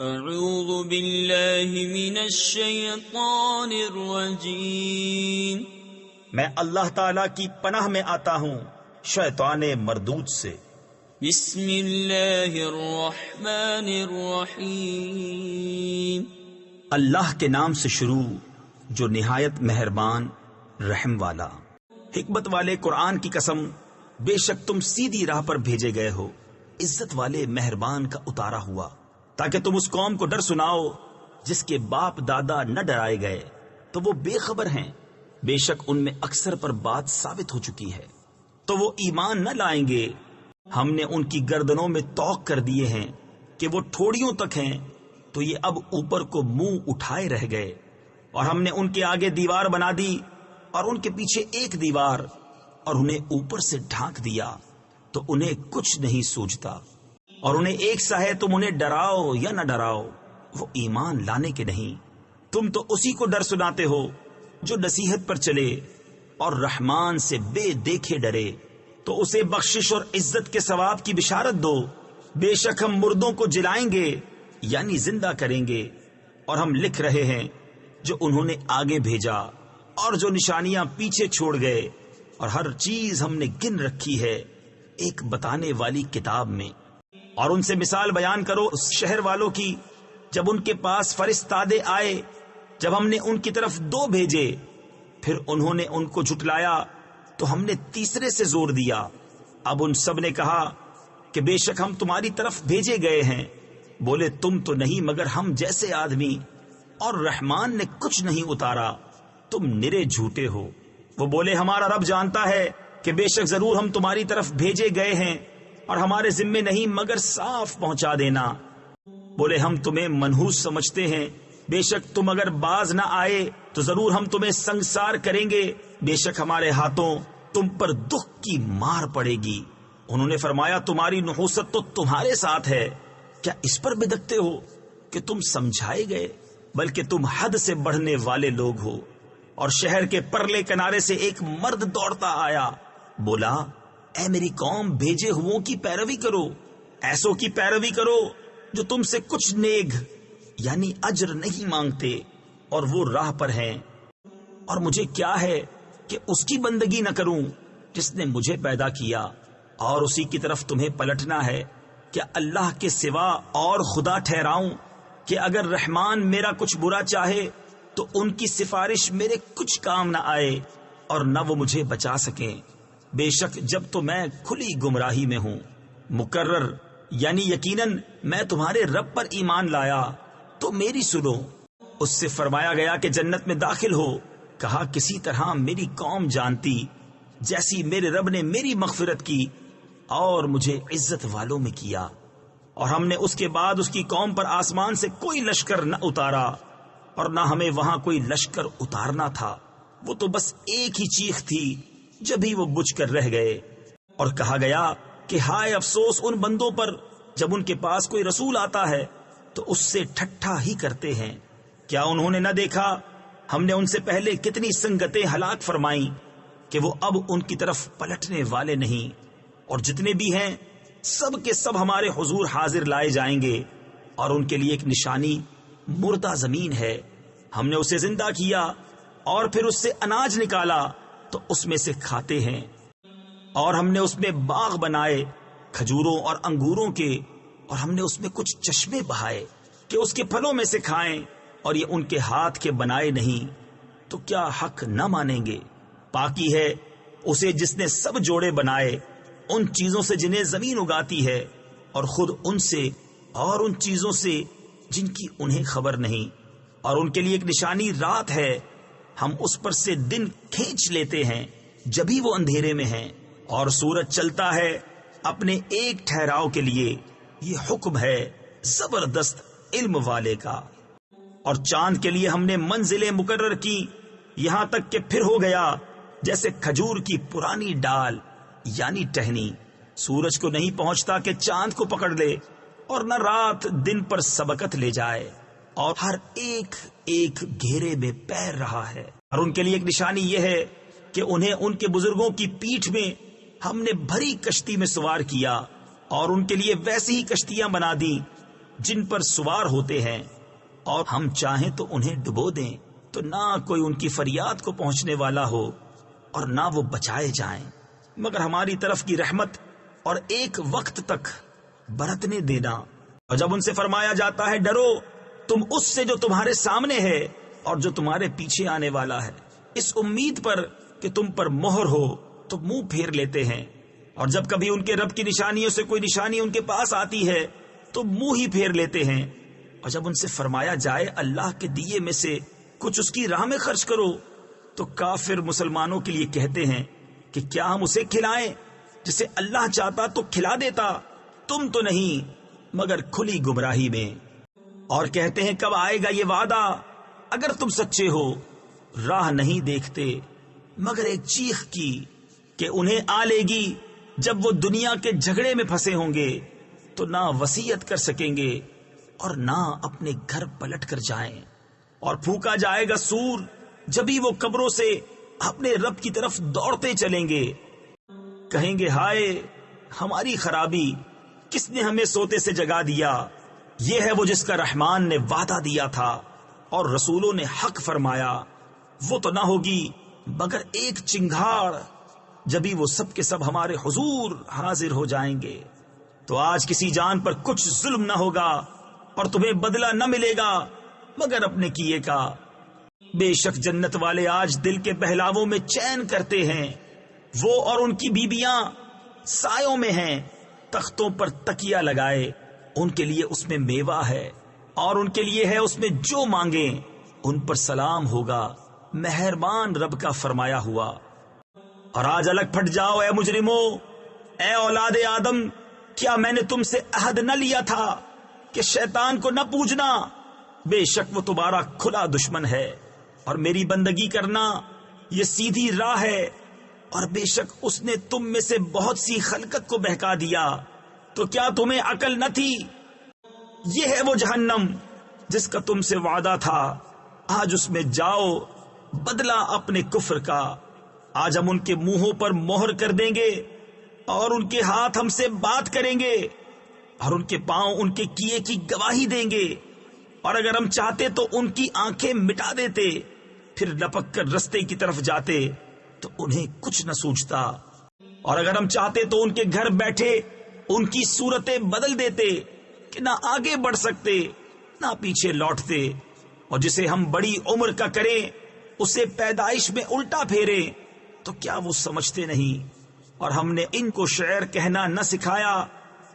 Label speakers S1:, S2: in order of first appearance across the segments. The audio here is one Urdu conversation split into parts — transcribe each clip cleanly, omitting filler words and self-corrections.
S1: اعوذ باللہ من الشیطان الرجیم،
S2: میں اللہ تعالی کی پناہ میں آتا ہوں شیطان مردود سے۔
S1: بسم اللہ الرحمن الرحیم،
S2: اللہ کے نام سے شروع جو نہایت مہربان رحم والا۔ حکمت والے قرآن کی قسم، بے شک تم سیدھی راہ پر بھیجے گئے ہو، عزت والے مہربان کا اتارا ہوا، تاکہ تم اس قوم کو ڈر سناؤ جس کے باپ دادا نہ ڈرائے گئے تو وہ بے خبر ہیں۔ بے شک ان میں اکثر پر بات ثابت ہو چکی ہے تو وہ ایمان نہ لائیں گے۔ ہم نے ان کی گردنوں میں توق کر دیے ہیں کہ وہ ٹھوڑیوں تک ہیں، تو یہ اب اوپر کو منہ اٹھائے رہ گئے، اور ہم نے ان کے آگے دیوار بنا دی اور ان کے پیچھے ایک دیوار، اور انہیں اوپر سے ڈھانک دیا تو انہیں کچھ نہیں سوچتا، اور انہیں ایک سا ہے تم انہیں ڈراؤ یا نہ ڈراؤ وہ ایمان لانے کے نہیں۔ تم تو اسی کو ڈر سناتے ہو جو نصیحت پر چلے اور رحمان سے بے دیکھے ڈرے، تو اسے بخشش اور عزت کے ثواب کی بشارت دو۔ بے شک ہم مردوں کو جلائیں گے یعنی زندہ کریں گے، اور ہم لکھ رہے ہیں جو انہوں نے آگے بھیجا اور جو نشانیاں پیچھے چھوڑ گئے، اور ہر چیز ہم نے گن رکھی ہے ایک بتانے والی کتاب میں۔ اور ان سے مثال بیان کرو اس شہر والوں کی جب ان کے پاس فرستادے آئے، جب ہم نے ان کی طرف 2 بھیجے، پھر انہوں نے ان کو جھٹلایا تو ہم نے تیسرے سے زور دیا۔ اب ان سب نے کہا کہ بے شک ہم تمہاری طرف بھیجے گئے ہیں۔ بولے تم تو نہیں مگر ہم جیسے آدمی، اور رحمان نے کچھ نہیں اتارا، تم نرے جھوٹے ہو۔ وہ بولے ہمارا رب جانتا ہے کہ بے شک ضرور ہم تمہاری طرف بھیجے گئے ہیں، اور ہمارے ذمے نہیں مگر صاف پہنچا دینا۔ بولے ہم تمہیں منحوس سمجھتے ہیں، بے شک تم اگر باز نہ آئے تو ضرور ہم تمہیں سنگسار کریں گے، بے شک ہمارے ہاتھوں تم پر دکھ کی مار پڑے گی۔ انہوں نے فرمایا تمہاری نحوست تو تمہارے ساتھ ہے، کیا اس پر بدکتے ہو کہ تم سمجھائے گئے؟ بلکہ تم حد سے بڑھنے والے لوگ ہو۔ اور شہر کے پرلے کنارے سے ایک مرد دوڑتا آیا، بولا اے میری قوم، بھیجے ہوں کی پیروی کرو، ایسوں کی پیروی کرو جو تم سے کچھ نیگ یعنی اجر نہیں مانگتے اور وہ راہ پر ہیں، اور مجھے کیا ہے کہ اس کی بندگی نہ کروں جس نے مجھے پیدا کیا، اور اسی کی طرف تمہیں پلٹنا ہے۔ کیا اللہ کے سوا اور خدا ٹھہراؤں کہ اگر رحمان میرا کچھ برا چاہے تو ان کی سفارش میرے کچھ کام نہ آئے اور نہ وہ مجھے بچا سکیں۔ بے شک جب تو میں کھلی گمراہی میں ہوں، مقرر یعنی یقیناً میں تمہارے رب پر ایمان لایا تو میری سنو۔ اس سے فرمایا گیا کہ جنت میں داخل ہو، کہا کسی طرح میری قوم جانتی جیسی میرے رب نے میری مغفرت کی اور مجھے عزت والوں میں کیا۔ اور ہم نے اس کے بعد اس کی قوم پر آسمان سے کوئی لشکر نہ اتارا، اور نہ ہمیں وہاں کوئی لشکر اتارنا تھا، وہ تو بس ایک ہی چیخ تھی جبھی وہ بجھ کر رہ گئے۔ اور کہا گیا کہ ہائے افسوس ان بندوں پر جب ان کے پاس کوئی رسول آتا ہے تو اس سے ٹھٹھا ہی کرتے ہیں۔ کیا انہوں نے نہ دیکھا ہم نے ان سے پہلے کتنی سنگتیں ہلاک فرمائیں کہ وہ اب ان کی طرف پلٹنے والے نہیں، اور جتنے بھی ہیں سب کے سب ہمارے حضور حاضر لائے جائیں گے، اور ان کے لیے ایک نشانی مردہ زمین ہے۔ ہم نے اسے زندہ کیا اور پھر اس سے اناج نکالا تو اس میں سے کھاتے ہیں، اور ہم نے اس میں باغ بنائے کھجوروں اور انگوروں کے، اور ہم نے اس میں کچھ چشمے بہائے کہ اس کے پھلوں میں سے کھائیں، اور یہ ان کے ہاتھ کے بنائے نہیں، تو کیا حق نہ مانیں گے؟ پاکی ہے اسے جس نے سب جوڑے بنائے ان چیزوں سے جنہیں زمین اگاتی ہے، اور خود ان سے اور ان چیزوں سے جن کی انہیں خبر نہیں، اور ان کے لیے ایک نشانی رات ہے، ہم اس پر سے دن کھینچ لیتے ہیں جبھی وہ اندھیرے میں ہیں، اور سورج چلتا ہے اپنے ایک ٹھہراؤ کے لیے، یہ حکم ہے زبردست علم والے کا۔ اور چاند کے لیے ہم نے منزلیں مقرر کی، یہاں تک کہ پھر ہو گیا جیسے کھجور کی پرانی ڈال یعنی ٹہنی۔ سورج کو نہیں پہنچتا کہ چاند کو پکڑ لے، اور نہ رات دن پر سبقت لے جائے، اور ہر ایک ایک گھیرے میں پیر رہا ہے۔ اور ان کے لیے ایک نشانی یہ ہے کہ انہیں ان کے بزرگوں کی پیٹھ میں ہم نے بھری کشتی میں سوار کیا، اور ان کے لیے ویسی ہی کشتیاں بنا دی جن پر سوار ہوتے ہیں، اور ہم چاہیں تو انہیں ڈبو دیں تو نہ کوئی ان کی فریاد کو پہنچنے والا ہو اور نہ وہ بچائے جائیں، مگر ہماری طرف کی رحمت اور ایک وقت تک برتنے دینا۔ اور جب ان سے فرمایا جاتا ہے ڈرو تم اس سے جو تمہارے سامنے ہے اور جو تمہارے پیچھے آنے والا ہے، اس امید پر کہ تم پر مہر ہو، تو منہ پھیر لیتے ہیں۔ اور جب کبھی ان کے رب کی نشانیوں سے کوئی نشانی ان کے پاس آتی ہے تو منہ ہی پھیر لیتے ہیں۔ اور جب ان سے فرمایا جائے اللہ کے دیے میں سے کچھ اس کی راہ میں خرچ کرو، تو کافر مسلمانوں کے لیے کہتے ہیں کہ کیا ہم اسے کھلائیں جسے اللہ چاہتا تو کھلا دیتا، تم تو نہیں مگر کھلی گمراہی میں۔ اور کہتے ہیں کب آئے گا یہ وعدہ، اگر تم سچے ہو راہ نہیں دیکھتے مگر ایک چیخ کی کہ انہیں آ لے گی جب وہ دنیا کے جھگڑے میں پھنسے ہوں گے تو نہ وصیت کر سکیں گے اور نہ اپنے گھر پلٹ کر جائیں۔ اور پھونکا جائے گا سور، جبھی وہ قبروں سے اپنے رب کی طرف دوڑتے چلیں گے، کہیں گے ہائے ہماری خرابی، کس نے ہمیں سوتے سے جگا دیا۔ یہ ہے وہ جس کا رحمان نے وعدہ دیا تھا اور رسولوں نے حق فرمایا، وہ تو نہ ہوگی مگر ایک چنگھاڑ، جبھی وہ سب کے سب ہمارے حضور حاضر ہو جائیں گے۔ تو آج کسی جان پر کچھ ظلم نہ ہوگا اور تمہیں بدلہ نہ ملے گا مگر اپنے کیے کا۔ بے شک جنت والے آج دل کے بہلاووں میں چین کرتے ہیں، وہ اور ان کی بیبیاں سایوں میں ہیں، تختوں پر تکیہ لگائے، ان کے لیے اس میں میوہ ہے اور ان کے لیے ہے اس میں جو مانگیں، ان پر سلام ہوگا، مہربان رب کا فرمایا ہوا۔ اور آج الگ پھٹ جاؤ اے مجرموں، اے اولاد آدم، کیا میں نے تم سے عہد نہ لیا تھا کہ شیطان کو نہ پوجنا؟ بے شک وہ تمہارا کھلا دشمن ہے، اور میری بندگی کرنا یہ سیدھی راہ ہے، اور بے شک اس نے تم میں سے بہت سی خلقت کو بہکا دیا، تو کیا تمہیں عقل نہ تھی؟ یہ ہے وہ جہنم جس کا تم سے وعدہ تھا، آج اس میں جاؤ، بدلہ اپنے کفر کا۔ آج ہم ان کے منہوں پر مہر کر دیں گے اور ان کے ہاتھ ہم سے بات کریں گے اور ان کے پاؤں ان کے کیے کی گواہی دیں گے، اور اگر ہم چاہتے تو ان کی آنکھیں مٹا دیتے، پھر لپک کر رستے کی طرف جاتے تو انہیں کچھ نہ سوچتا، اور اگر ہم چاہتے تو ان کے گھر بیٹھے ان کی صورتیں بدل دیتے کہ نہ آگے بڑھ سکتے نہ پیچھے لوٹتے، اور جسے ہم بڑی عمر کا کریں اسے پیدائش میں الٹا پھیرے، تو کیا وہ سمجھتے نہیں؟ اور ہم نے ان کو شعر کہنا نہ سکھایا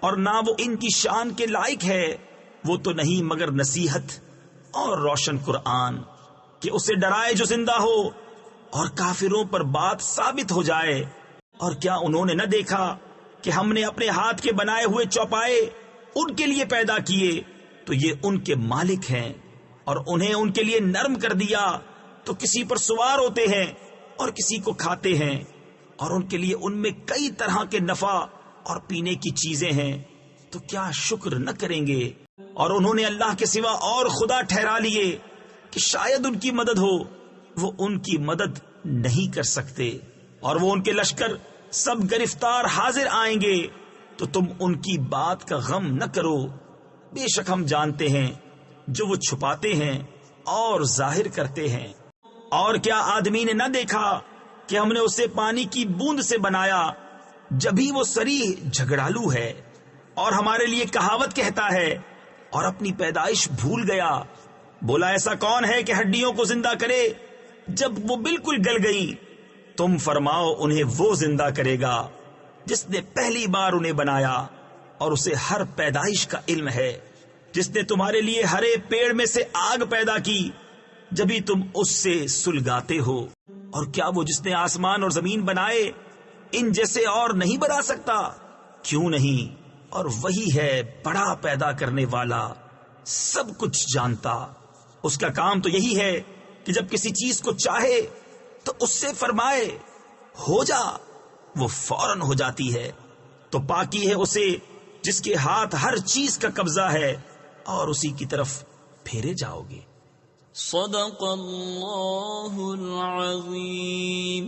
S2: اور نہ وہ ان کی شان کے لائق ہے، وہ تو نہیں مگر نصیحت اور روشن قرآن، کہ اسے ڈرائے جو زندہ ہو اور کافروں پر بات ثابت ہو جائے۔ اور کیا انہوں نے نہ دیکھا کہ ہم نے اپنے ہاتھ کے بنائے ہوئے چوپائے ان کے لیے پیدا کیے، تو یہ ان کے مالک ہیں، اور انہیں ان کے لیے نرم کر دیا تو کسی پر سوار ہوتے ہیں اور کسی کو کھاتے ہیں، اور ان کے لیے ان میں کئی طرح کے نفع اور پینے کی چیزیں ہیں، تو کیا شکر نہ کریں گے؟ اور انہوں نے اللہ کے سوا اور خدا ٹھہرا لیے کہ شاید ان کی مدد ہو، وہ ان کی مدد نہیں کر سکتے، اور وہ ان کے لشکر سب گرفتار حاضر آئیں گے، تو تم ان کی بات کا غم نہ کرو، بے شک ہم جانتے ہیں جو وہ چھپاتے ہیں اور ظاہر کرتے ہیں۔ اور کیا آدمی نے نہ دیکھا کہ ہم نے اسے پانی کی بوند سے بنایا، جبھی وہ صریح جھگڑالو ہے اور ہمارے لیے کہاوت کہتا ہے اور اپنی پیدائش بھول گیا؟ بولا ایسا کون ہے کہ ہڈیوں کو زندہ کرے جب وہ بالکل گل گئی؟ تم فرماؤ انہیں وہ زندہ کرے گا جس نے پہلی بار انہیں بنایا، اور اسے ہر پیدائش کا علم ہے، جس نے تمہارے لیے ہرے پیڑ میں سے آگ پیدا کی جبھی تم اس سے سلگاتے ہو۔ اور کیا وہ جس نے آسمان اور زمین بنائے ان جیسے اور نہیں بنا سکتا؟ کیوں نہیں؟ اور وہی ہے بڑا پیدا کرنے والا، سب کچھ جانتا۔ اس کا کام تو یہی ہے کہ جب کسی چیز کو چاہے تو اس سے فرمائے ہو جا، وہ فوراً ہو جاتی ہے۔ تو پاکی ہے اسے جس کے ہاتھ ہر چیز کا قبضہ ہے، اور اسی کی طرف پھیرے جاؤ گے۔
S1: صدق اللہ العظیم۔